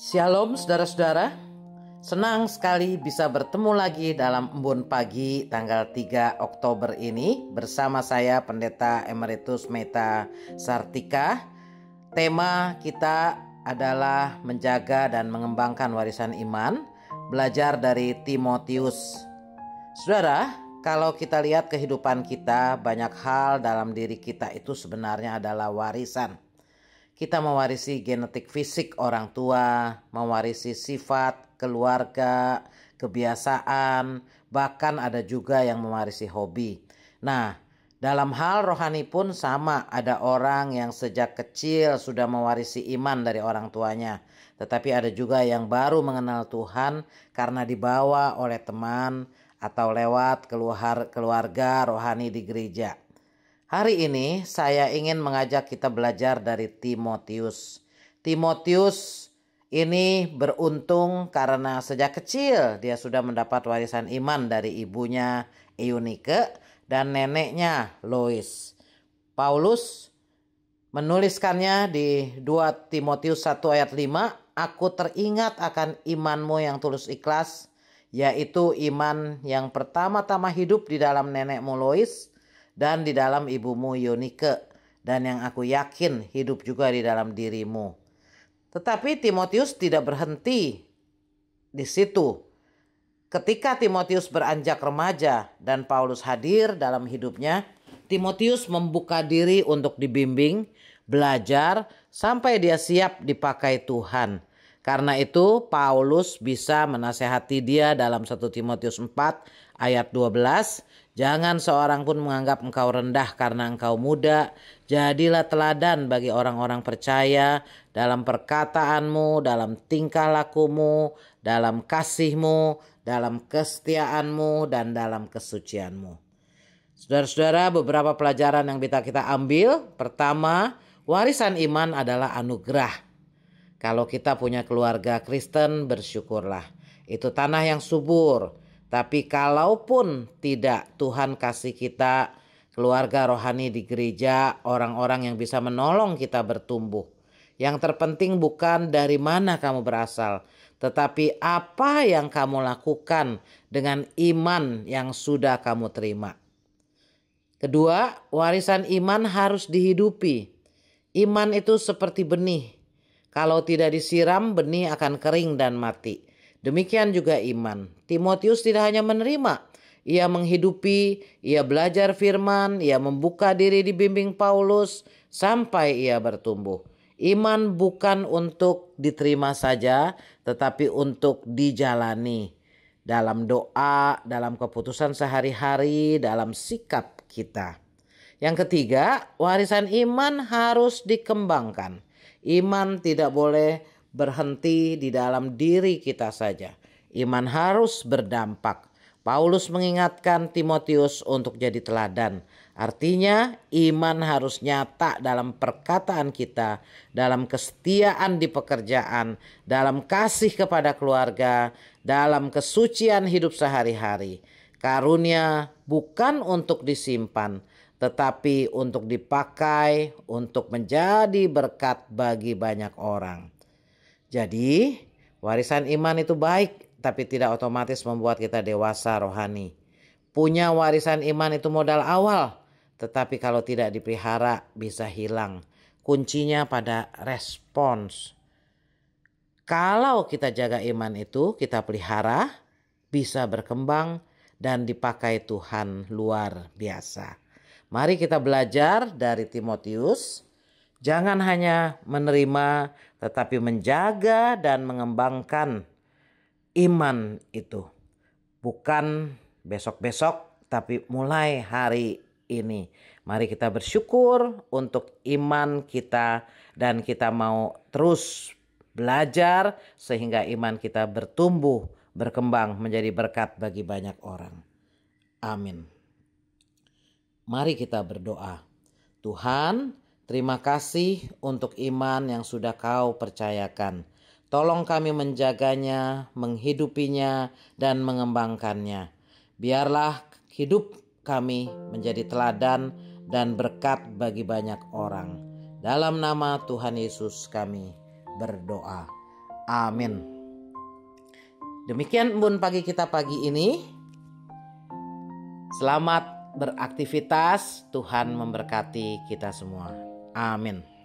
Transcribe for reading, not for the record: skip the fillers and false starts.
Shalom saudara-saudara, senang sekali bisa bertemu lagi dalam Embun Pagi tanggal 3 Oktober ini bersama saya Pendeta Emeritus Meta Sartika. Tema kita adalah menjaga dan mengembangkan warisan iman, belajar dari Timotius. Saudara, kalau kita lihat kehidupan kita, banyak hal dalam diri kita itu sebenarnya adalah warisan. Kita mewarisi genetik fisik orang tua, mewarisi sifat, keluarga, kebiasaan, bahkan ada juga yang mewarisi hobi. Nah, dalam hal rohani pun sama, ada orang yang sejak kecil sudah mewarisi iman dari orang tuanya. Tetapi ada juga yang baru mengenal Tuhan karena dibawa oleh teman atau lewat keluarga rohani di gereja. Hari ini saya ingin mengajak kita belajar dari Timotius. Timotius ini beruntung karena sejak kecil dia sudah mendapat warisan iman dari ibunya Eunike dan neneknya Lois. Paulus menuliskannya di 2 Timotius 1 ayat 5, "Aku teringat akan imanmu yang tulus ikhlas, yaitu iman yang pertama-tama hidup di dalam nenekmu Lois dan di dalam ibumu Eunike, dan yang aku yakin hidup juga di dalam dirimu." Tetapi Timotius tidak berhenti di situ. Ketika Timotius beranjak remaja dan Paulus hadir dalam hidupnya, Timotius membuka diri untuk dibimbing, belajar, sampai dia siap dipakai Tuhan. Karena itu Paulus bisa menasehati dia dalam 1 Timotius 4 ayat 12. "Jangan seorang pun menganggap engkau rendah karena engkau muda. Jadilah teladan bagi orang-orang percaya dalam perkataanmu, dalam tingkah lakumu, dalam kasihmu, dalam kesetiaanmu, dan dalam kesucianmu." Saudara-saudara, beberapa pelajaran yang bisa kita ambil. Pertama, warisan iman adalah anugerah. Kalau kita punya keluarga Kristen, bersyukurlah. Itu tanah yang subur. Tapi kalaupun tidak, Tuhan kasih kita keluarga rohani di gereja, orang-orang yang bisa menolong kita bertumbuh. Yang terpenting bukan dari mana kamu berasal, tetapi apa yang kamu lakukan dengan iman yang sudah kamu terima. Kedua, warisan iman harus dihidupi. Iman itu seperti benih. Kalau tidak disiram, benih akan kering dan mati. Demikian juga iman. Timotius tidak hanya menerima, ia menghidupi, ia belajar firman, ia membuka diri dibimbing Paulus sampai ia bertumbuh. Iman bukan untuk diterima saja, tetapi untuk dijalani dalam doa, dalam keputusan sehari-hari, dalam sikap kita. Yang ketiga, warisan iman harus dikembangkan. Iman tidak boleh berhenti di dalam diri kita saja. Iman harus berdampak. Paulus mengingatkan Timotius untuk jadi teladan. Artinya iman harus nyata dalam perkataan kita, dalam kesetiaan di pekerjaan, dalam kasih kepada keluarga, dalam kesucian hidup sehari-hari. Karunia bukan untuk disimpan, tetapi untuk dipakai untuk menjadi berkat bagi banyak orang. Jadi, warisan iman itu baik, tapi tidak otomatis membuat kita dewasa rohani. Punya warisan iman itu modal awal, tetapi kalau tidak dipelihara bisa hilang. Kuncinya pada respons. Kalau kita jaga iman itu, kita pelihara, bisa berkembang dan dipakai Tuhan luar biasa. Mari kita belajar dari Timotius. Jangan hanya menerima, tetapi menjaga dan mengembangkan iman itu. Bukan besok-besok, tapi mulai hari ini. Mari kita bersyukur untuk iman kita dan kita mau terus belajar sehingga iman kita bertumbuh, berkembang menjadi berkat bagi banyak orang. Amin. Mari kita berdoa. Tuhan, terima kasih untuk iman yang sudah Kau percayakan. Tolong kami menjaganya, menghidupinya, dan mengembangkannya. Biarlah hidup kami menjadi teladan dan berkat bagi banyak orang. Dalam nama Tuhan Yesus kami berdoa. Amin. Demikian embun pagi kita pagi ini. Selamat beraktivitas. Tuhan memberkati kita semua. Amin.